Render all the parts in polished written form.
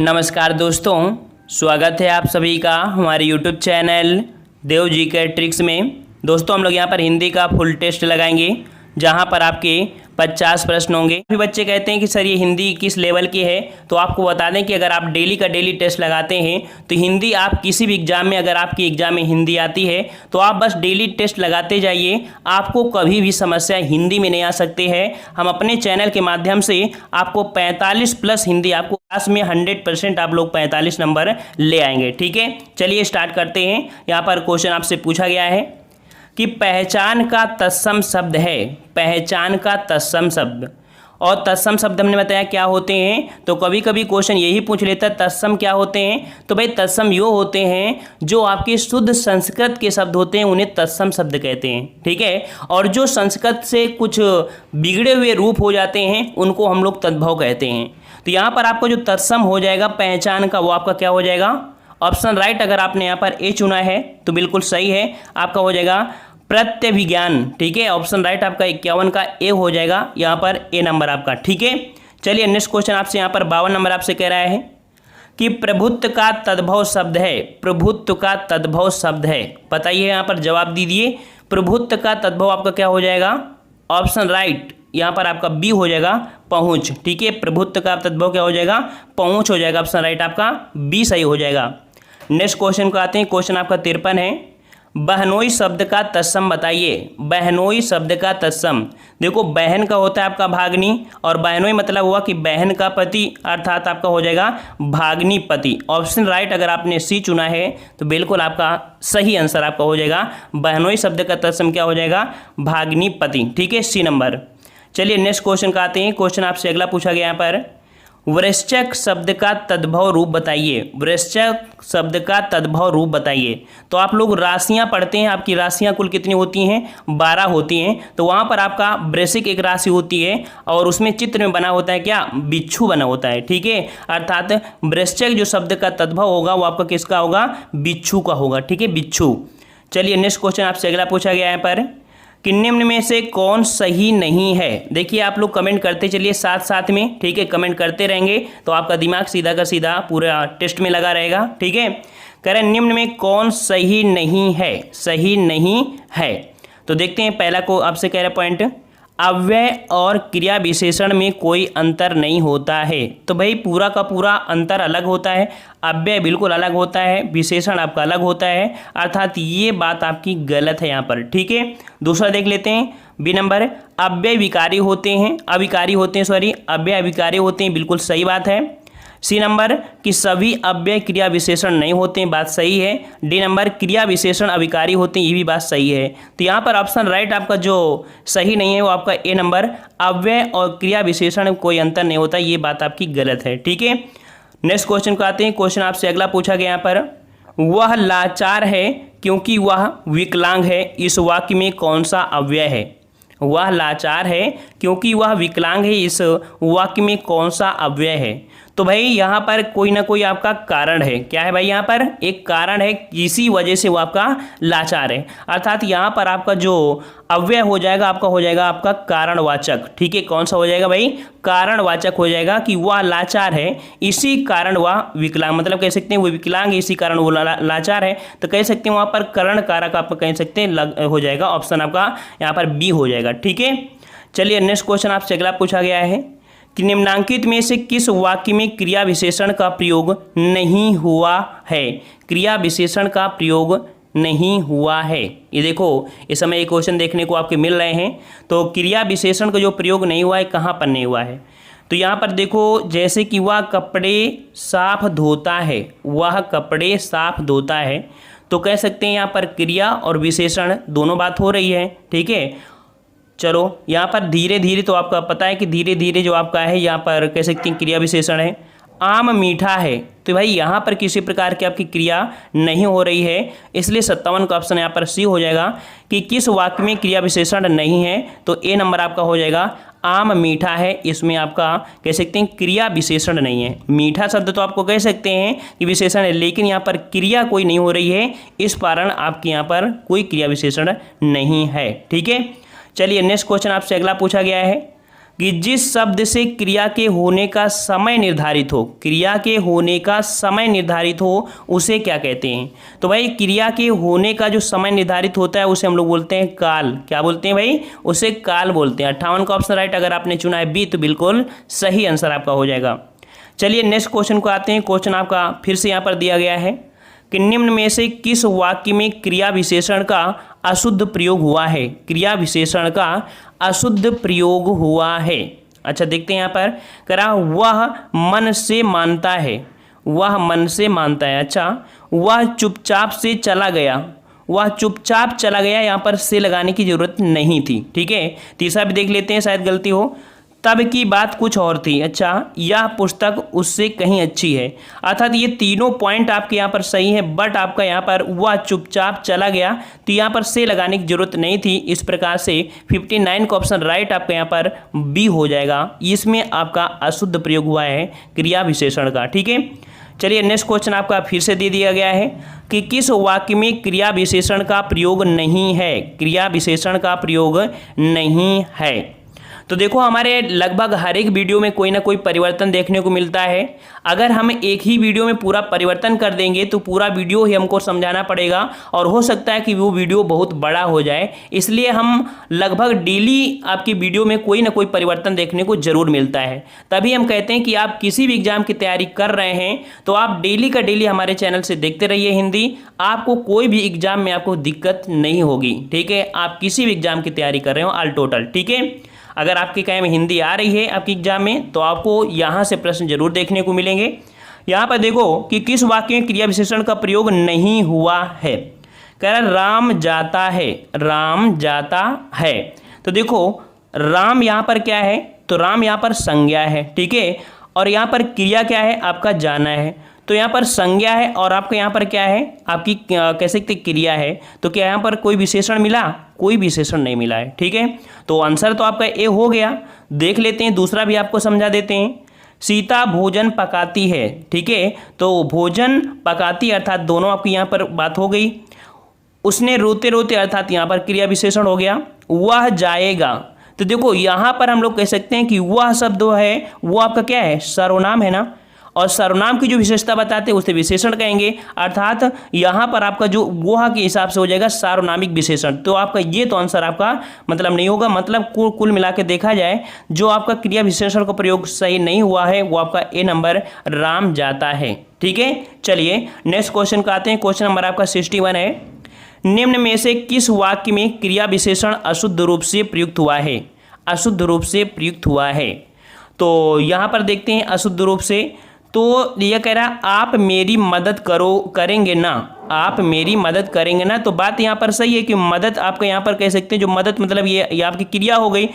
नमस्कार दोस्तों, स्वागत है आप सभी का हमारे YouTube चैनल देव जी के ट्रिक्स में। दोस्तों हम लोग यहाँ पर हिंदी का फुल टेस्ट लगाएंगे जहाँ पर आपके 50 प्रश्न होंगे। काफ़ी बच्चे कहते हैं कि सर ये हिंदी किस लेवल की है, तो आपको बता दें कि अगर आप डेली का डेली टेस्ट लगाते हैं तो हिंदी आप किसी भी एग्जाम में, अगर आपकी एग्जाम में हिंदी आती है तो आप बस डेली टेस्ट लगाते जाइए, आपको कभी भी समस्या हिंदी में नहीं आ सकती है। हम अपने चैनल के माध्यम से आपको 45 प्लस हिंदी, आपको क्लास में 100% आप लोग 45 नंबर ले आएंगे। ठीक है, चलिए स्टार्ट करते हैं। यहाँ पर क्वेश्चन आपसे पूछा गया है कि पहचान का तत्सम शब्द है, पहचान का तत्सम शब्द। और तत्सम शब्द हमने बताया क्या होते हैं, तो कभी कभी क्वेश्चन यही पूछ लेता है तत्सम क्या होते हैं। तो भाई तत्सम यो होते हैं जो आपके शुद्ध संस्कृत के शब्द होते हैं, उन्हें तत्सम शब्द कहते हैं। ठीक है, और जो संस्कृत से कुछ बिगड़े हुए रूप हो जाते हैं उनको हम लोग तद्भव कहते हैं। तो यहाँ पर आपको जो तत्सम हो जाएगा पहचान का, वो आपका क्या हो जाएगा, ऑप्शन राइट। अगर आपने यहाँ पर ए चुना है तो बिल्कुल सही है, आपका हो जाएगा प्रत्यभिज्ञान। ठीक है, ऑप्शन राइट आपका 51 का ए हो जाएगा, यहाँ पर ए नंबर आपका। ठीक है, चलिए नेक्स्ट क्वेश्चन आपसे यहाँ पर 52 नंबर आपसे कह रहा है कि प्रभुत्व का तद्भव शब्द है, प्रभुत्व का तद्भव शब्द है, बताइए यहाँ पर जवाब दीजिए। प्रभुत्व का तद्भव आपका क्या हो जाएगा, ऑप्शन राइट यहाँ पर आपका बी हो जाएगा, पहुँच। ठीक है, प्रभुत्व का तद्भव क्या हो जाएगा, पहुँच हो जाएगा, ऑप्शन राइट आपका बी सही हो जाएगा। नेक्स्ट क्वेश्चन को आते हैं, क्वेश्चन आपका 53 है। बहनोई शब्द का तत्सम बताइए, बहनोई शब्द का तत्सम। देखो बहन का होता है आपका भागनी, और बहनोई मतलब हुआ कि बहन का पति, अर्थात आपका हो जाएगा भागनी पति। ऑप्शन राइट अगर आपने सी चुना है तो बिल्कुल आपका सही आंसर आपका हो जाएगा, बहनोई शब्द का तत्सम क्या हो जाएगा, भागनी पति। ठीक है, सी नंबर। चलिए नेक्स्ट क्वेश्चन का आते हैं, क्वेश्चन आपसे अगला पूछा गया यहाँ पर, वृश्चिक शब्द का तद्भव रूप बताइए, वृश्चिक शब्द का तद्भव रूप बताइए। तो आप लोग राशियां पढ़ते हैं, आपकी राशियां कुल कितनी होती हैं, 12 होती हैं। तो वहां पर आपका वृश्चिक एक राशि होती है और उसमें चित्र में बना होता है क्या, बिच्छू बना होता है। ठीक है, अर्थात वृश्चिक जो शब्द का तद्भव होगा वो आपका किसका होगा, बिच्छू का होगा। ठीक है, बिच्छू। चलिए नेक्स्ट क्वेश्चन आपसे अगला पूछा गया है पर कि निम्न में से कौन सही नहीं है। देखिए आप लोग कमेंट करते चलिए साथ साथ में। ठीक है, कमेंट करते रहेंगे तो आपका दिमाग सीधा का सीधा पूरा टेस्ट में लगा रहेगा। ठीक है, कह रहे निम्न में कौन सही नहीं है, सही नहीं है। तो देखते हैं पहला को आपसे कह रहे पॉइंट, अव्यय और क्रिया विशेषण में कोई अंतर नहीं होता है। तो भाई पूरा का पूरा अंतर अलग होता है, अव्यय बिल्कुल अलग होता है, विशेषण आपका अलग होता है, अर्थात ये बात आपकी गलत है यहाँ पर। ठीक है, दूसरा देख लेते हैं, बी नंबर, अव्यय विकारी होते हैं, अविकारी होते हैं, सॉरी अव्यय अविकारी होते हैं, बिल्कुल सही बात है। सी नंबर कि सभी अव्यय क्रिया विशेषण नहीं होते हैं, बात सही है। डी नंबर क्रिया विशेषण अविकारी होते हैं, ये भी बात सही है। तो यहाँ पर ऑप्शन राइट आपका जो सही नहीं है वो आपका ए नंबर, अव्यय और क्रिया विशेषण में कोई अंतर नहीं होता, ये बात आपकी गलत है। ठीक है, नेक्स्ट क्वेश्चन को आते हैं, क्वेश्चन आपसे अगला पूछा गया यहाँ पर, वह लाचार है क्योंकि वह विकलांग है, इस वाक्य में कौन सा अव्यय है। वह लाचार है क्योंकि वह विकलांग है, इस वाक्य में कौन सा अव्यय है। तो भाई यहाँ पर कोई ना कोई आपका कारण है। क्या है भाई, यहाँ पर एक कारण है, इसी वजह से वो आपका लाचार है, अर्थात यहाँ पर आपका जो अव्यय हो जाएगा आपका हो जाएगा आपका कारणवाचक। ठीक है, कौन सा हो जाएगा भाई, कारणवाचक हो जाएगा कि वह लाचार है इसी कारण वह विकलांग, मतलब कह सकते हैं वो विकलांग है इसी कारण वो लाचार है। तो कह सकते हैं वहाँ पर करण कारक आप कह सकते हैं हो जाएगा, ऑप्शन आपका यहाँ पर बी हो जाएगा। ठीक है, चलिए नेक्स्ट क्वेश्चन आपसे अगला पूछा गया है कि निम्नांकित में से किस वाक्य में क्रिया विशेषण का प्रयोग नहीं हुआ है, क्रिया विशेषण का प्रयोग नहीं हुआ है। ये देखो इस समय ये क्वेश्चन देखने को आपके मिल रहे हैं, तो क्रिया विशेषण का जो प्रयोग नहीं हुआ है कहाँ पर नहीं हुआ है। तो यहाँ पर देखो जैसे कि वह कपड़े साफ धोता है, वह कपड़े साफ धोता है, तो कह सकते हैं यहाँ पर क्रिया और विशेषण दोनों बात हो रही है। ठीक है, चलो यहाँ पर धीरे धीरे, तो आपका पता है कि धीरे धीरे जो आपका है यहाँ पर कह सकते हैं क्रिया विशेषण है। आम मीठा है, तो भाई यहाँ पर किसी प्रकार की आपकी क्रिया नहीं हो रही है, इसलिए 57 का ऑप्शन यहाँ पर सी हो जाएगा कि किस वाक्य में क्रिया विशेषण नहीं है। तो ए नंबर आपका हो जाएगा, आम मीठा है, इसमें आपका कह सकते हैं क्रिया विशेषण नहीं है। मीठा शब्द तो आपको कह सकते हैं कि विशेषण है, लेकिन यहाँ पर क्रिया कोई नहीं हो रही है, इस कारण आपके यहाँ पर कोई क्रिया विशेषण नहीं है। ठीक है, चलिए नेक्स्ट क्वेश्चन आपसे अगला पूछा गया है कि जिस शब्द से क्रिया के होने का समय निर्धारित हो, क्रिया के होने का समय निर्धारित हो, उसे क्या कहते हैं? तो भाई क्रिया के होने का जो समय निर्धारित होता है उसे हम लोग बोलते हैं काल। क्या बोलते हैं भाई? उसे काल बोलते हैं। 58 का ऑप्शन राइट। अगर आपने चुना है बी तो बिल्कुल सही आंसर आपका हो जाएगा। चलिए नेक्स्ट क्वेश्चन को आते हैं। क्वेश्चन आपका फिर से यहाँ पर दिया गया है कि निम्न में से किस वाक्य में क्रिया विशेषण का अशुद्ध प्रयोग हुआ है? क्रिया विशेषण का अशुद्ध प्रयोग हुआ है। अच्छा देखते हैं यहाँ पर, करा वह मन से मानता है, वह मन से मानता है। अच्छा, वह चुपचाप से चला गया, वह चुपचाप चला गया, यहाँ पर से लगाने की जरूरत नहीं थी। ठीक है, तीसरा भी देख लेते हैं, शायद गलती हो। तब की बात कुछ और थी। अच्छा, यह पुस्तक उससे कहीं अच्छी है। अर्थात ये तीनों पॉइंट आपके यहाँ पर सही है, बट आपका यहाँ पर वह चुपचाप चला गया तो यहाँ पर से लगाने की जरूरत नहीं थी। इस प्रकार से 59 का ऑप्शन राइट आपका यहाँ पर बी हो जाएगा। इसमें आपका अशुद्ध प्रयोग हुआ है क्रिया विशेषण का। ठीक है, चलिए नेक्स्ट क्वेश्चन आपका फिर से दे दिया गया है कि किस वाक्य में क्रिया विशेषण का प्रयोग नहीं है? क्रिया विशेषण का प्रयोग नहीं है। तो देखो हमारे लगभग हर एक वीडियो में कोई ना कोई परिवर्तन देखने को मिलता है। अगर हम एक ही वीडियो में पूरा परिवर्तन कर देंगे तो पूरा वीडियो ही हमको समझाना पड़ेगा और हो सकता है कि वो वीडियो बहुत बड़ा हो जाए। इसलिए हम लगभग डेली आपकी वीडियो में कोई ना कोई परिवर्तन देखने को जरूर मिलता है। तभी हम कहते हैं कि आप किसी भी एग्जाम की तैयारी कर रहे हैं तो आप डेली का डेली हमारे चैनल से देखते रहिए हिंदी। आपको कोई भी एग्जाम में आपको दिक्कत नहीं होगी। ठीक है, आप किसी भी एग्जाम की तैयारी कर रहे हो ऑल टोटल। ठीक है, अगर आपके कहे में हिंदी आ रही है आपकी एग्जाम में तो आपको यहाँ से प्रश्न जरूर देखने को मिलेंगे। यहाँ पर देखो कि किस वाक्य में क्रिया विशेषण का प्रयोग नहीं हुआ है। कह रहा राम जाता है, राम जाता है। तो देखो राम यहाँ पर क्या है? तो राम यहाँ पर संज्ञा है। ठीक है, और यहाँ पर क्रिया क्या है? आपका जाना है। तो यहाँ पर संज्ञा है और आपका यहाँ पर क्या है? आपकी कह सकते क्रिया है। तो क्या यहाँ पर कोई विशेषण मिला? कोई विशेषण नहीं मिला है। ठीक है, तो आंसर तो आपका ए हो गया। देख लेते हैं दूसरा भी आपको समझा देते हैं। सीता भोजन पकाती है। ठीक है, तो भोजन पकाती अर्थात दोनों आपकी यहाँ पर बात हो गई। उसने रोते रोते अर्थात यहाँ पर क्रिया विशेषण हो गया। वह जाएगा, तो देखो यहाँ पर हम लोग कह सकते हैं कि वह शब्द है वो आपका क्या है? सर्वनाम है ना, और सर्वनाम की जो विशेषता बताते हैं उसे विशेषण कहेंगे। अर्थात यहाँ पर आपका जो वह के हिसाब से हो जाएगा सार्वनामिक विशेषण। तो आपका ये तो आंसर आपका मतलब नहीं होगा। मतलब कुल मिला के देखा जाए जो आपका क्रिया विशेषण का प्रयोग सही नहीं हुआ है वो आपका ए नंबर राम जाता है। ठीक है, चलिए नेक्स्ट क्वेश्चन का आते हैं। क्वेश्चन नंबर आपका 61 है। निम्न में से किस वाक्य में क्रिया विशेषण अशुद्ध रूप से प्रयुक्त हुआ है? अशुद्ध रूप से प्रयुक्त हुआ है। तो यहाँ पर देखते हैं अशुद्ध रूप से। तो यह कह रहा आप मेरी मदद करेंगे ना, आप मेरी मदद करेंगे ना। तो बात यहाँ पर सही है कि मदद आपका यहाँ पर कह सकते हैं जो मदद मतलब ये आपकी क्रिया हो गई,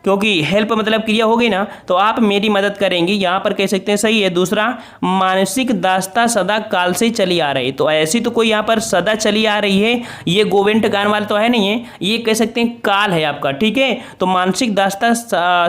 क्योंकि हेल्प मतलब क्रिया हो गई ना। तो आप मेरी मदद करेंगे यहाँ पर कह सकते हैं सही है। दूसरा मानसिक दास्ता सदा काल से चली आ रही। तो ऐसी तो कोई यहाँ पर सदा चली आ रही है, ये गोविंद गान वाला तो है नहीं है, ये कह सकते हैं काल है आपका। ठीक है, तो मानसिक दास्ता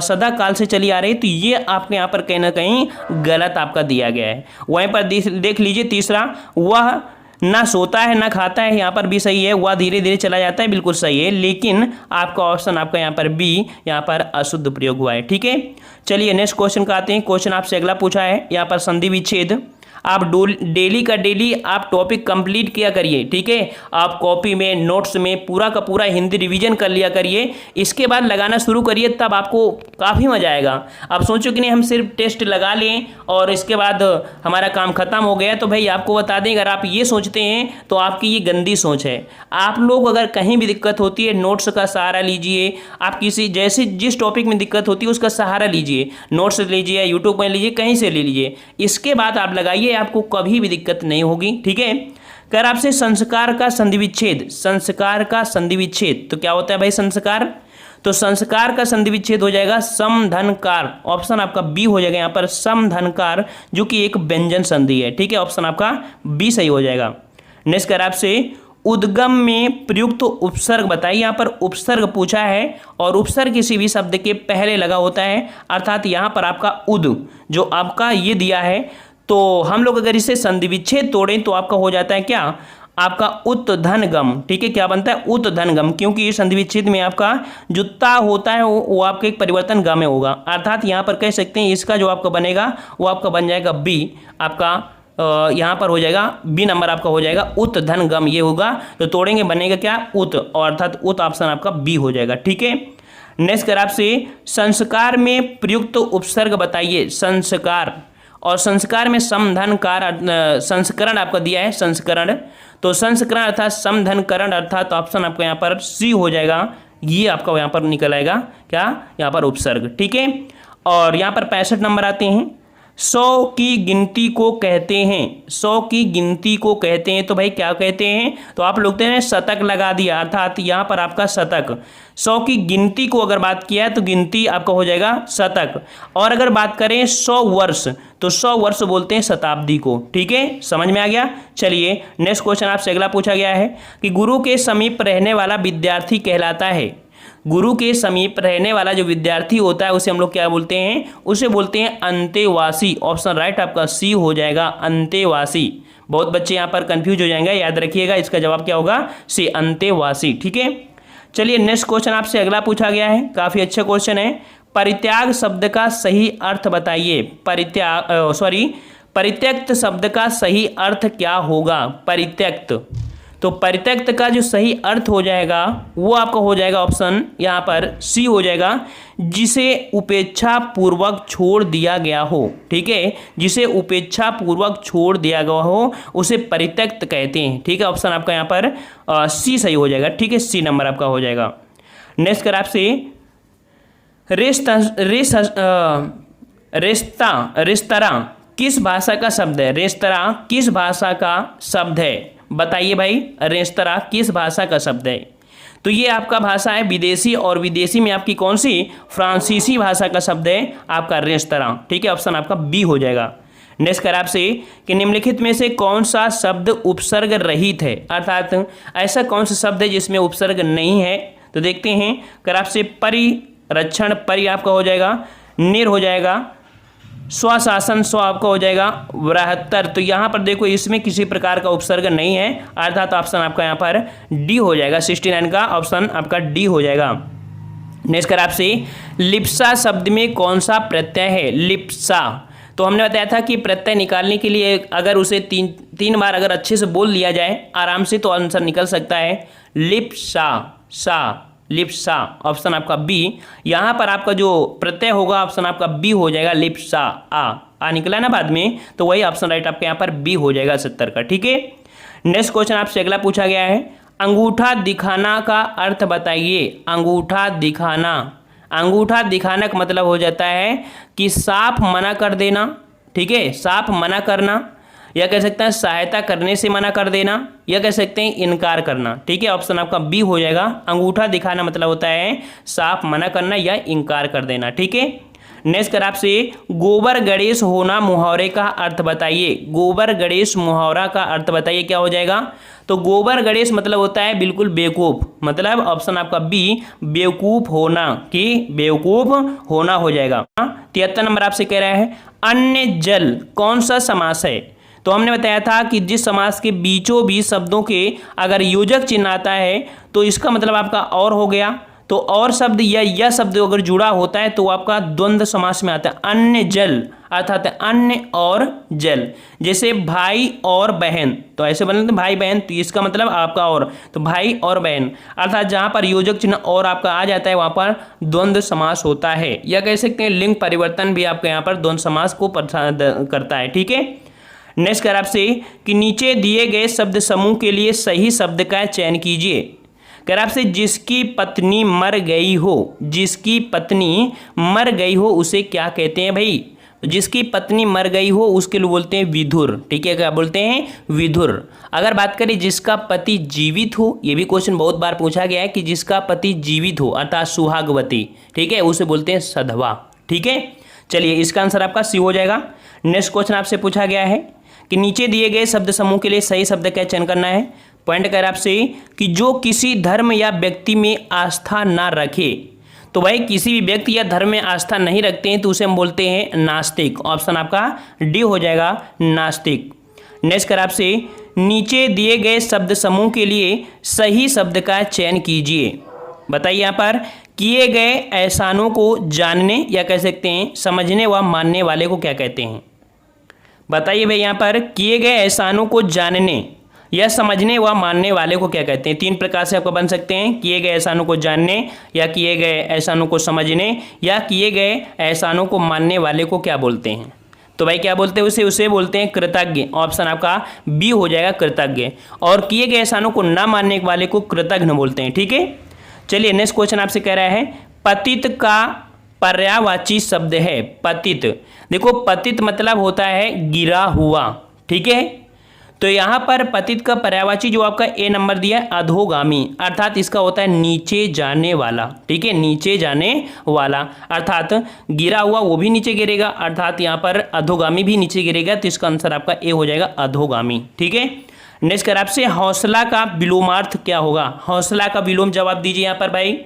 सदा काल से चली आ रही है, तो ये आपके यहाँ पर कहीं ना कहीं गलत आपका दिया गया है। वहीं पर देख लीजिए तीसरा, वह ना सोता है ना खाता है, यहाँ पर भी सही है। वह धीरे धीरे चला जाता है, बिल्कुल सही है। लेकिन आपका ऑप्शन आपका यहाँ पर बी यहाँ पर अशुद्ध प्रयोग हुआ है। ठीक है, चलिए नेक्स्ट क्वेश्चन का आते हैं। क्वेश्चन आपसे अगला पूछा है यहाँ पर संधि विच्छेद। आप डेली का डेली आप टॉपिक कंप्लीट किया करिए। ठीक है, आप कॉपी में नोट्स में पूरा का पूरा हिंदी रिवीजन कर लिया करिए। इसके बाद लगाना शुरू करिए, तब आपको काफ़ी मजा आएगा। आप सोचो कि नहीं हम सिर्फ टेस्ट लगा लें और इसके बाद हमारा काम खत्म हो गया। तो भाई आपको बता दें, अगर आप ये सोचते हैं तो आपकी ये गंदी सोच है। आप लोग अगर कहीं भी दिक्कत होती है नोट्स का सहारा लीजिए। आप किसी जैसे जिस टॉपिक में दिक्कत होती है उसका सहारा लीजिए, नोट्स लीजिए, यूट्यूब में लीजिए, कहीं से ले लीजिए। इसके बाद आप लगाइए, आपको कभी भी दिक्कत नहीं होगी। ठीक है, कर आपसे संस्कार का संधि विच्छेद, संस्कार का संधि विच्छेद। तो क्या होता है भाई संस्कार? तो संस्कार का संधि विच्छेद हो जाएगा समधनकार। ऑप्शन आपका बी हो जाएगा यहाँ पर समधनकार, जो कि एक व्यंजन संधि है। ठीक है, ऑप्शन आपका बी सही हो जाएगा। नेक्स्ट कर आपसे उद्गम में प्रयुक्त उपसर्ग बताइए। यहाँ पर उपसर्ग पूछा है और उपसर्ग किसी भी शब्द के पहले लगा होता है। अर्थात यहाँ पर आपका उद जो आपका ये दिया है, तो हम लोग अगर इसे संधि विच्छेद तोड़ें तो आपका हो जाता है क्या? आपका उत्धनगम। ठीक है, क्या बनता है? उत्धनगम, क्योंकि इस संधि विच्छेद में आपका जो ता होता है वो आपका एक परिवर्तन ग में होगा, अर्थात यहाँ पर कह सकते हैं इसका जो आपका बनेगा वो आपका बन जाएगा बी। आपका यहाँ पर हो जाएगा बी नंबर आपका हो जाएगा उत्धनगम, ये होगा। तो तोड़ेंगे बनेगा क्या? उत, और अर्थात उत ऑप्शन आपका बी हो जाएगा। ठीक है, नेक्स्ट कर आपसे संस्कार में प्रयुक्त उपसर्ग बताइए। संस्कार, और संस्कार में समधनकार संस्करण आपका दिया है, संस्करण। तो संस्करण अर्थात समधनकरण, अर्थात ऑप्शन आपका यहाँ पर सी हो जाएगा। ये आपका यहाँ पर निकल आएगा क्या? यहाँ पर उपसर्ग। ठीक है, और यहाँ पर 65 नंबर आते हैं। 100 की गिनती को कहते हैं, 100 की गिनती को कहते हैं, तो भाई क्या कहते हैं? तो आप लोग ने शतक लगा दिया, अर्थात यहाँ पर आपका शतक। 100 की गिनती को अगर बात किया तो गिनती आपका हो जाएगा शतक, और अगर बात करें 100 वर्ष तो 100 वर्ष बोलते हैं शताब्दी को। ठीक है, समझ में आ गया। चलिए नेक्स्ट क्वेश्चन आपसे अगला पूछा गया है कि गुरु के समीप रहने वाला विद्यार्थी कहलाता है। गुरु के समीप रहने वाला जो विद्यार्थी होता है उसे हम लोग क्या बोलते हैं? उसे बोलते हैं अंतेवासी। ऑप्शन राइट आपका सी हो जाएगा, अंतेवासी। बहुत बच्चे यहाँ पर कंफ्यूज हो जाएंगे, याद रखिएगा इसका जवाब क्या होगा? सी, अंतेवासी। ठीक है, चलिए नेक्स्ट क्वेश्चन आपसे अगला पूछा गया है, काफी अच्छा क्वेश्चन है। परित्याग शब्द का सही अर्थ बताइए। परित्यक्त शब्द का सही अर्थ क्या होगा? परित्यक्त, तो परित्यक्त का जो सही अर्थ हो जाएगा वो आपका हो जाएगा ऑप्शन यहाँ पर सी हो जाएगा, जिसे उपेक्षा पूर्वक छोड़ दिया गया हो। ठीक है, जिसे उपेक्षा पूर्वक छोड़ दिया गया हो उसे परित्यक्त कहते हैं। ठीक है, ऑप्शन आपका यहाँ पर सी सही हो जाएगा। ठीक है, सी नंबर आपका हो जाएगा। नेक्स्ट कर आपसे रेस्तरां किस भाषा का शब्द है? रेस्तरां किस भाषा का शब्द है? बताइए भाई, रेस्तरां किस भाषा का शब्द है? तो ये आपका भाषा है विदेशी, और विदेशी में आपकी कौन सी? फ्रांसीसी भाषा का शब्द है आपका रेस्तरां। ठीक है, ऑप्शन आपका बी हो जाएगा। नेक्स्ट कर आपसे कि निम्नलिखित में से कौन सा शब्द उपसर्ग रहित है, अर्थात ऐसा कौन सा शब्द है जिसमें उपसर्ग नहीं है? तो देखते हैं, कर आपसे परिरक्षण, परि आपका हो जाएगा, निर हो जाएगा, स्वशासन स्व आपका हो जाएगा, बृहत्तर। तो यहाँ पर देखो इसमें किसी प्रकार का उपसर्ग नहीं है, अर्थात ऑप्शन आपका यहाँ पर डी हो जाएगा। 69 का ऑप्शन आपका डी हो जाएगा। नेक्स्ट कर आपसे लिप्सा शब्द में कौन सा प्रत्यय है? लिप्सा, तो हमने बताया था कि प्रत्यय निकालने के लिए अगर उसे तीन बार अगर अच्छे से बोल लिया जाए आराम से तो आंसर निकल सकता है। लिप्सा, सा, लिप्सा, ऑप्शन आपका बी। यहाँ पर आपका जो प्रत्यय होगा ऑप्शन आपका बी हो जाएगा, लिप्सा। आ निकला ना बाद में, तो वही ऑप्शन राइट आपके यहाँ पर बी हो जाएगा 70 का। ठीक है, नेक्स्ट क्वेश्चन आपसे अगला पूछा गया है, अंगूठा दिखाना का अर्थ बताइए। अंगूठा दिखाना, अंगूठा दिखाना का मतलब हो जाता है कि साफ मना कर देना। ठीक है, साफ मना करना, या कह सकते हैं सहायता करने से मना कर देना, या कह सकते हैं इनकार करना। ठीक है, ऑप्शन आपका बी हो जाएगा। अंगूठा दिखाना मतलब होता है साफ मना करना या इनकार कर देना। ठीक है, नेक्स्ट कर आपसे गोबर गणेश होना मुहावरे का अर्थ बताइए। गोबर गणेश मुहावरा का अर्थ बताइए, क्या हो जाएगा? तो गोबर गणेश मतलब होता है बिल्कुल बेवकूफ, मतलब ऑप्शन आपका बी, बेवकूफ होना, कि बेवकूफ होना हो जाएगा। 73 नंबर आपसे कह रहा है अन्य जल कौन सा समास है? तो हमने बताया था कि जिस समास के बीचों बीच शब्दों के अगर योजक चिन्ह आता है तो इसका मतलब आपका और हो गया। तो और शब्द या यह शब्द अगर जुड़ा होता है तो आपका द्वंद्व समास में आता है। अन्य जल अर्थात अन्य और जल, जैसे भाई और बहन, तो ऐसे बनते भाई बहन, तो इसका मतलब आपका और, तो भाई और बहन, अर्थात जहाँ पर योजक चिन्ह और आपका आ जाता है वहाँ पर द्वंद्व समास होता है, या कह सकते हैं लिंग परिवर्तन भी आपका यहाँ पर द्वंद्व समास को करता है। ठीक है, नेक्स्ट कर आपसे कि नीचे दिए गए शब्द समूह के लिए सही शब्द का चयन कीजिए। कर आपसे जिसकी पत्नी मर गई हो, जिसकी पत्नी मर गई हो उसे क्या कहते हैं भाई? जिसकी पत्नी मर गई हो उसके लिए बोलते हैं विधुर। ठीक है, क्या बोलते हैं? विधुर। अगर बात करें जिसका पति जीवित हो, ये भी क्वेश्चन बहुत बार पूछा गया है कि जिसका पति जीवित हो अर्थात सुहागवती, ठीक है, उसे बोलते हैं सधवा। ठीक है, चलिए इसका आंसर आपका सी हो जाएगा। नेक्स्ट क्वेश्चन आपसे पूछा गया है कि नीचे दिए गए शब्द समूह के लिए सही शब्द का चयन करना है। पॉइंट कर आपसे कि जो किसी धर्म या व्यक्ति में आस्था ना रखे, तो भाई किसी भी व्यक्ति या धर्म में आस्था नहीं रखते हैं तो उसे हम बोलते हैं नास्तिक। ऑप्शन आपका डी हो जाएगा, नास्तिक। नेक्स्ट कर आपसे नीचे दिए गए शब्द समूह के लिए सही शब्द का चयन कीजिए। बताइए यहाँ पर किए गए एहसानों को जानने या कह सकते हैं समझने व मानने वाले को क्या कहते हैं। बताइए भाई यहाँ पर किए गए एहसानों को जानने या समझने व मानने वाले को क्या कहते हैं। 3 प्रकार से आपको बन सकते हैं, किए गए एहसानों को जानने या किए गए एहसानों को समझने या किए गए एहसानों को मानने वाले को क्या बोलते हैं। तो भाई क्या बोलते हैं उसे बोलते हैं कृतज्ञ। ऑप्शन आपका बी हो जाएगा कृतज्ञ। और किए गए एहसानों को ना मानने वाले को कृतघ्न बोलते हैं। ठीक है, चलिए नेक्स्ट क्वेश्चन आपसे कह रहा है पतित का पर्यायवाची शब्द है। पतित, देखो पतित मतलब होता है गिरा हुआ। ठीक है, तो यहाँ पर पतित का पर्यायवाची जो आपका ए नंबर दिया है अधोगामी, अर्थात इसका होता है नीचे जाने वाला। ठीक है, नीचे जाने वाला अर्थात गिरा हुआ वो भी नीचे गिरेगा, अर्थात यहाँ पर अधोगामी भी नीचे गिरेगा। तो इसका आंसर आपका ए हो जाएगा अधोगामी। ठीक है, नेक्स्ट कर आपसे हौसला का विलोमार्थ क्या होगा। हौसला का विलोम जवाब दीजिए यहाँ पर भाई।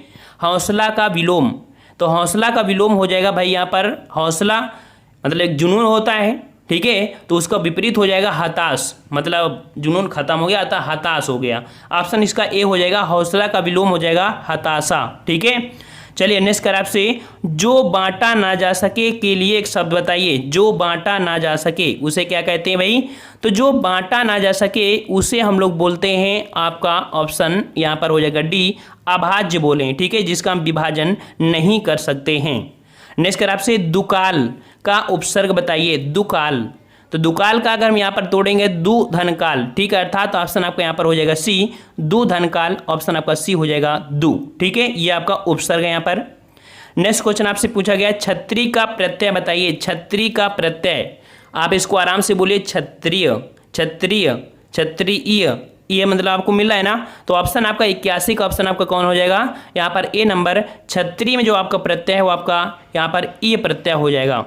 हौसला का विलोम, तो हौसला का विलोम हो जाएगा भाई यहाँ पर हौसला मतलब एक जुनून होता है। ठीक है, तो उसका विपरीत हो जाएगा हताश, मतलब जुनून खत्म हो गया अतः हताश हो गया। ऑप्शन इसका ए हो जाएगा, हौसला का विलोम हो जाएगा हताशा। ठीक है, चलिए नेक्स्ट कर आपसे जो बांटा ना जा सके के लिए एक शब्द बताइए। जो बांटा ना जा सके उसे क्या कहते हैं भाई। तो जो बांटा ना जा सके उसे हम लोग बोलते हैं, आपका ऑप्शन यहाँ पर हो जाएगा डी अभाज्य बोलें। ठीक है, जिसका हम विभाजन नहीं कर सकते हैं। नेक्स्ट कर आपसे दुकाल का उपसर्ग बताइए। दुकाल, तो दुकाल का अगर हम यहाँ पर तोड़ेंगे दु धन काल। ठीक है, अर्थात ऑप्शन आपका यहाँ पर हो जाएगा सी दु धन काल। ऑप्शन आपका सी हो जाएगा दु। ठीक है, ये आपका उपसर्ग है यहाँ पर। नेक्स्ट क्वेश्चन आपसे पूछा गया छत्री का प्रत्यय बताइए। छत्री का प्रत्यय, आप इसको आराम से बोलिए क्षत्रिय, क्षत्रिय, क्षत्रिय, ये मतलब आपको मिल रहा है ना। तो ऑप्शन आपका 81 का ऑप्शन आपका कौन हो जाएगा यहाँ पर ए नंबर। छत्री में जो आपका प्रत्यय है वो आपका यहाँ पर ई प्रत्यय हो जाएगा।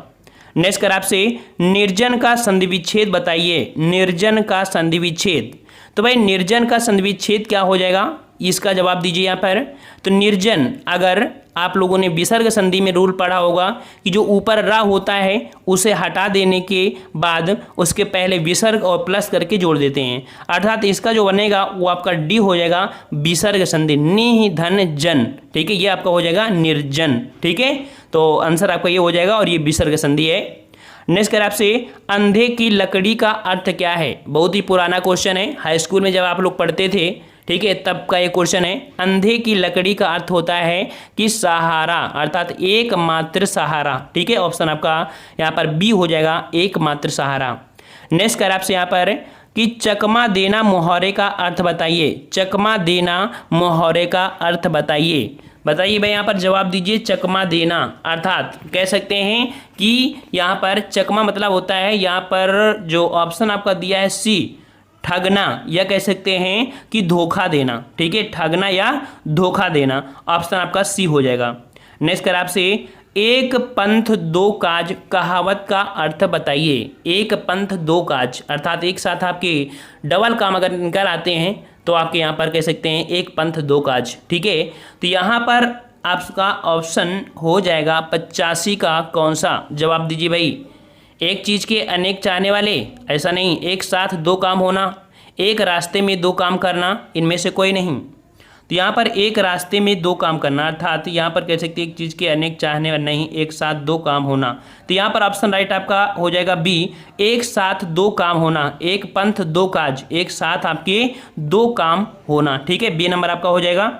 नेक्स्ट कर आपसे निर्जन का संधि विच्छेद बताइए। निर्जन का संधि विच्छेद, तो भाई निर्जन का संधि विच्छेद क्या हो जाएगा, इसका जवाब दीजिए यहाँ पर। तो निर्जन, अगर आप लोगों ने विसर्ग संधि में रूल पढ़ा होगा कि जो ऊपर रा होता है उसे हटा देने के बाद उसके पहले विसर्ग और प्लस करके जोड़ देते हैं, अर्थात इसका जो बनेगा वो आपका डी हो जाएगा विसर्ग संधि नि धन जन। ठीक है, ये आपका हो जाएगा निर्जन। ठीक है, तो आंसर आपका ये हो जाएगा और ये विसर्ग संधि है। नेक्स्ट कर आपसे अंधे की लकड़ी का अर्थ क्या है। बहुत ही पुराना क्वेश्चन है, हाई स्कूल में जब आप लोग पढ़ते थे, ठीक है, तब का ये क्वेश्चन है। अंधे की लकड़ी का अर्थ होता है कि सहारा, अर्थात एकमात्र सहारा। ठीक है, ऑप्शन आपका यहाँ पर बी हो जाएगा एकमात्र सहारा। नेक्स्ट कर आपसे यहाँ पर कि चकमा देना मुहावरे का अर्थ बताइए। चकमा देना मुहावरे का अर्थ बताइए। बताइए भाई यहाँ पर जवाब दीजिए। चकमा देना अर्थात कह सकते हैं कि यहाँ पर चकमा मतलब होता है, यहाँ पर जो ऑप्शन आपका दिया है सी ठगना, या कह सकते हैं कि धोखा देना। ठीक है, ठगना या धोखा देना, ऑप्शन आपका सी हो जाएगा। नेक्स्ट कर आपसे एक पंथ दो काज कहावत का अर्थ बताइए। एक पंथ दो काज अर्थात एक साथ आपके डबल काम अगर निकल आते हैं तो आपके यहाँ पर कह सकते हैं एक पंथ दो काज। ठीक है, तो यहाँ पर आपका ऑप्शन हो जाएगा 85 का कौन सा, जवाब दीजिए भाई। एक चीज़ के अनेक चाहने वाले, ऐसा नहीं, एक साथ दो काम होना, एक रास्ते में दो काम करना, इनमें से कोई नहीं। तो यहाँ पर एक रास्ते में दो काम करना अर्थात यहाँ पर कह सकते हैं एक चीज़ के अनेक चाहने वाले नहीं, एक साथ दो काम होना। तो यहाँ पर ऑप्शन राइट आपका हो जाएगा बी एक साथ दो काम होना। एक पंथ दो काज, एक साथ आपके दो काम होना। ठीक है, बी नंबर आपका हो जाएगा।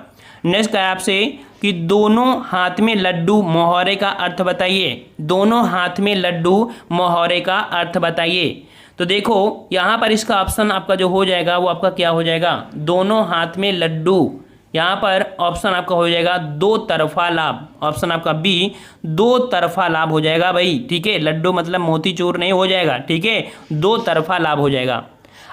नेक्स्ट है आपसे कि दोनों हाथ में लड्डू मुहावरे का अर्थ बताइए। दोनों हाथ में लड्डू मुहावरे का अर्थ बताइए। तो देखो यहाँ पर इसका ऑप्शन आपका जो हो जाएगा वो आपका क्या हो जाएगा, दोनों हाथ में लड्डू। यहाँ पर ऑप्शन आपका हो जाएगा दो तरफा लाभ, ऑप्शन आपका बी दो तरफा लाभ हो जाएगा भाई। ठीक है, लड्डू मतलब मोतीचूर नहीं हो जाएगा। ठीक है, दो तरफा लाभ हो जाएगा।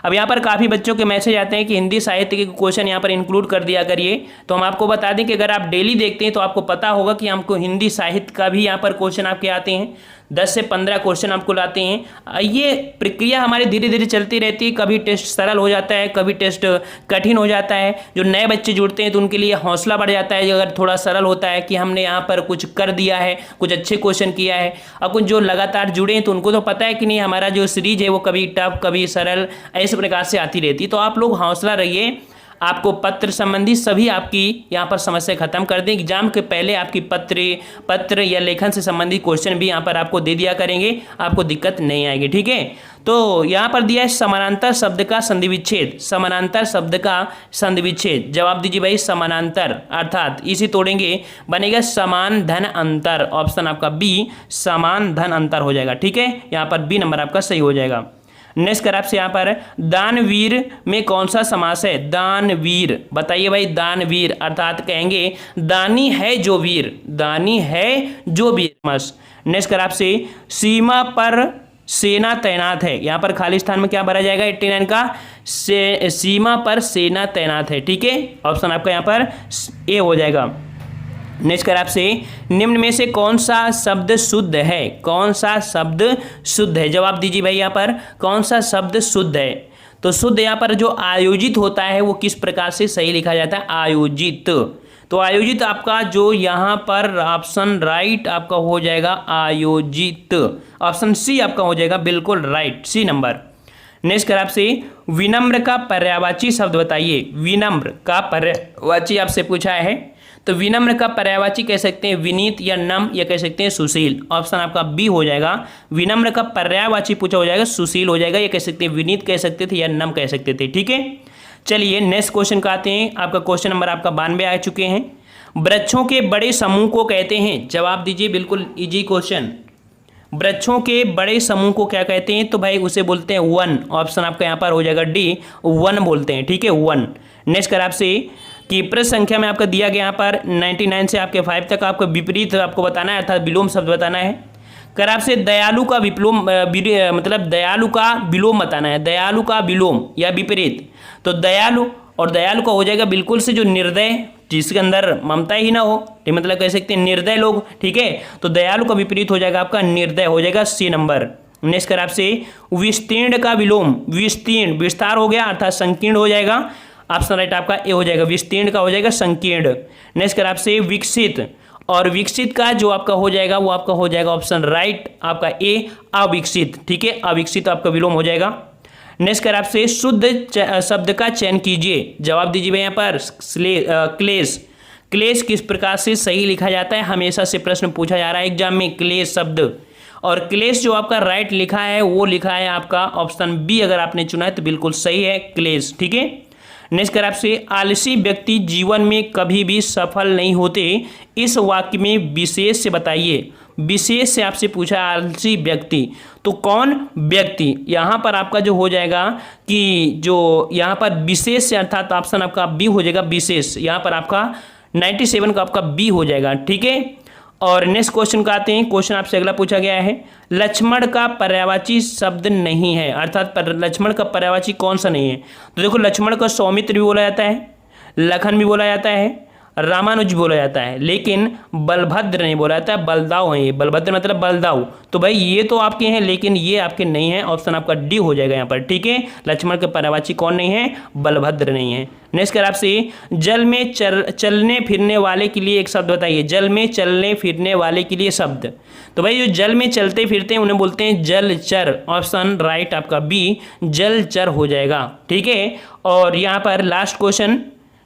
अब यहाँ पर काफ़ी बच्चों के मैसेज आते हैं कि हिंदी साहित्य के क्वेश्चन यहाँ पर इंक्लूड कर दिया करिए। तो हम आपको बता दें कि अगर आप डेली देखते हैं तो आपको पता होगा कि हमको हिंदी साहित्य का भी यहाँ पर क्वेश्चन आपके आते हैं। 10 से 15 क्वेश्चन आपको लाते हैं। ये प्रक्रिया हमारी धीरे धीरे चलती रहती है, कभी टेस्ट सरल हो जाता है, कभी टेस्ट कठिन हो जाता है। जो नए बच्चे जुड़ते हैं तो उनके लिए हौसला बढ़ जाता है अगर थोड़ा सरल होता है कि हमने यहाँ पर कुछ कर दिया है, कुछ अच्छे क्वेश्चन किया है। अब कुछ जो लगातार जुड़े हैं तो उनको तो पता है कि नहीं हमारा जो सीरीज है वो कभी टफ कभी सरल इस प्रकार से आती रहती है। तो आप लोग हौसला रहिए, आपको पत्र संबंधी सभी आपकी यहाँ पर समस्या खत्म कर दें। एग्जाम के पहले आपकी पत्र या लेखन से संबंधित क्वेश्चन भी यहाँ पर आपको दे दिया करेंगे, आपको दिक्कत नहीं आएगी। ठीक है, तो यहाँ पर दिया है समानांतर शब्द का संधि विच्छेद। समानांतर शब्द का संधि विच्छेद, जवाब दीजिए भाई समानांतर, अर्थात इसी तोड़ेंगे बनेगा समान धन अंतर। ऑप्शन आपका बी समान धन अंतर हो जाएगा। ठीक है, यहाँ पर बी नंबर आपका सही हो जाएगा। नेक्स्ट कर आपसे यहाँ पर दानवीर में कौन सा समास है? दानवीर, बताइए भाई। दानवीर अर्थात कहेंगे दानी है जो वीर, दानी है जो वीर। नेक्स्ट कर आपसे सीमा पर सेना तैनात है, यहाँ पर खाली स्थान में क्या भरा जाएगा? 89 का सीमा पर सेना तैनात है। ठीक है, ऑप्शन आपका यहाँ पर ए हो जाएगा। नेक्स्ट कर आपसे निम्न में से कौन सा शब्द शुद्ध है? कौन सा शब्द शुद्ध है? जवाब दीजिए भाई यहाँ पर कौन सा शब्द शुद्ध है। तो शुद्ध यहाँ पर जो आयोजित होता है वो किस प्रकार से सही लिखा जाता है? आयोजित। तो आयोजित आपका जो यहाँ पर ऑप्शन राइट आपका हो जाएगा आयोजित। ऑप्शन सी आपका हो जाएगा बिल्कुल राइट, सी नंबर। नेक्स्ट कर आपसे विनम्र का पर्यायवाची शब्द बताइए। विनम्र का पर्यायवाची आपसे पूछा है, तो विनम्र का पर्यायवाची कह सकते हैं विनीत या नम या कह सकते हैं सुशील। ऑप्शन आपका बी हो जाएगा। विनम्र का पर्यायवाची पूछा हो जाएगा सुशील हो जाएगा, या कह सकते हैं विनीत कह सकते थे या नम कह सकते थे। ठीक है, चलिए नेक्स्ट क्वेश्चन का आते हैं। आपका क्वेश्चन नंबर आपका 92 आ चुके हैं। वृक्षों के बड़े समूह को कहते हैं? जवाब दीजिए, बिल्कुल इजी क्वेश्चन। वृक्षों के बड़े समूह को क्या कहते हैं? तो भाई उसे बोलते हैं वन। ऑप्शन आपका यहाँ पर हो जाएगा डी, वन बोलते हैं। ठीक है, वन। नेक्स्ट कर आपसे कि प्रश्न संख्या में आपका दिया गया यहाँ पर 99 से आपके 5 तक आपको विपरीत आपको बताना है, अर्थात विलोम शब्द बताना है। कर आपसे दयालु का विलोम मतलब दयालु का विलोम बताना है। दयालु का विलोम या विपरीत, तो दयालु और दयालु का हो जाएगा बिल्कुल से जो निर्दय, जिसके अंदर ममता ही ना हो, ये मतलब कह सकते हैं निर्दय लोग। ठीक है, तो दयालु का विपरीत हो जाएगा आपका निर्दय, हो जाएगा सी नंबर। नेक्स्ट कर आपसे विस्तीर्ण का विलोम। विस्तीर्ण विस्तार हो गया अर्थात संकीर्ण हो जाएगा। ऑप्शन राइट आपका ए हो जाएगा। विस्तीर्ण का हो जाएगा संकीर्ण। नेक्स्ट कर आपसे विकसित, और विकसित का जो आपका हो जाएगा वो आपका हो जाएगा ऑप्शन राइट आपका ए अविकसित। ठीक है, अविकसित आपका विलोम हो जाएगा। नेक्स्ट कर आपसे शुद्ध शब्द का चयन कीजिए। जवाब दीजिए यहाँ पर क्लेश। क्लेश किस प्रकार से सही लिखा जाता है? हमेशा से प्रश्न पूछा जा रहा है एग्जाम में, क्लेश शब्द। और क्लेश जो आपका राइट लिखा है वो लिखा है आपका ऑप्शन बी, अगर आपने चुना है तो बिल्कुल सही है, क्लेश। ठीक है, नेक्स्ट कर आपसे आलसी व्यक्ति जीवन में कभी भी सफल नहीं होते, इस वाक्य में विशेष से बताइए। विशेष से आपसे पूछा आलसी व्यक्ति, तो कौन व्यक्ति? यहाँ पर आपका जो हो जाएगा कि जो यहाँ पर विशेष से अर्थात ऑप्शन आपका बी हो जाएगा विशेष। यहाँ पर आपका 97 का आपका बी हो जाएगा। ठीक है, और नेक्स्ट क्वेश्चन का आते हैं। क्वेश्चन आपसे अगला पूछा गया है लक्ष्मण का पर्यायवाची शब्द नहीं है, अर्थात लक्ष्मण का पर्यायवाची कौन सा नहीं है? तो देखो लक्ष्मण को सौमित्र भी बोला जाता है, लखन भी बोला जाता है, रामानुज बोला जाता है, लेकिन बलभद्र नहीं बोला जाता है, बलदाऊ है। बलभद्र मतलब बलदाऊ। तो भाई ये तो आपके हैं लेकिन ये आपके नहीं है। ऑप्शन आपका डी हो जाएगा यहाँ पर। ठीक है, लक्ष्मण के पर्यायवाची कौन नहीं है? बलभद्र नहीं है। नेक्स्ट कर आपसे जल में चलने फिरने वाले के लिए एक शब्द बताइए। जल में चलने फिरने वाले के लिए शब्द, तो भाई जो जल में चलते फिरते हैं उन्हें बोलते हैं जलचर। ऑप्शन राइट आपका बी जलचर हो जाएगा। ठीक है, और यहाँ पर लास्ट क्वेश्चन,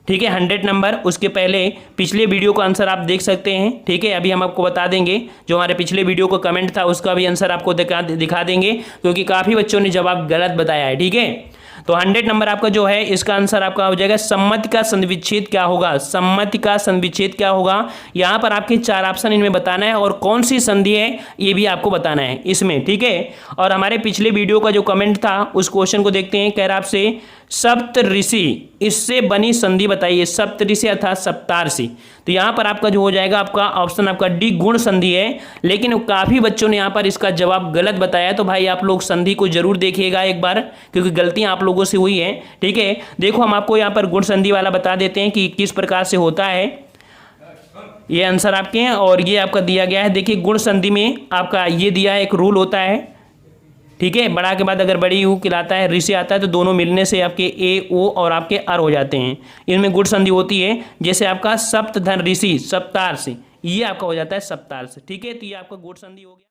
ठीक है, 100 नंबर। उसके पहले पिछले वीडियो का आंसर आप देख सकते हैं। ठीक है, अभी हम आपको बता देंगे जो हमारे पिछले वीडियो का कमेंट था उसका भी आंसर आपको दिखा देंगे, क्योंकि काफ़ी बच्चों ने जवाब गलत बताया है। ठीक है, तो 100 नंबर आपका जो है इसका आंसर आपका हो जाएगा सम्मति का संविच्छेद क्या होगा। सम्मति का संविच्छेद क्या होगा? यहाँ पर आपके 4 ऑप्शन इनमें बताना है और कौन सी संधि है ये भी आपको बताना है इसमें। ठीक है, और हमारे पिछले वीडियो का जो कमेंट था उस क्वेश्चन को देखते हैं। कह रहा आपसे सप्त ऋषि, इससे बनी संधि बताइए। सप्त ऋषि अर्थात सप्तार्षि, तो यहाँ पर आपका जो हो जाएगा आपका ऑप्शन आपका डी गुण संधि है, लेकिन काफ़ी बच्चों ने यहाँ पर इसका जवाब गलत बताया। तो भाई आप लोग संधि को जरूर देखिएगा एक बार, क्योंकि गलतियाँ आप लोगों से हुई हैं। ठीक है, देखो हम आपको यहाँ पर गुण संधि वाला बता देते हैं कि किस प्रकार से होता है। ये आंसर आपके हैं। और ये आपका दिया गया है, देखिए गुण संधि में आपका ये दिया है, एक रूल होता है, ठीक है। बड़ा के बाद अगर बड़ी यू कहलाता है, ऋषि आता है, तो दोनों मिलने से आपके ए ओ और आपके अर हो जाते हैं। इनमें गुण संधि होती है, जैसे आपका सप्त धन ऋषि, सप्तार्ष, ये आपका हो जाता है सप्तार्ष, ठीक है। तो ये आपका गुण संधि हो गया।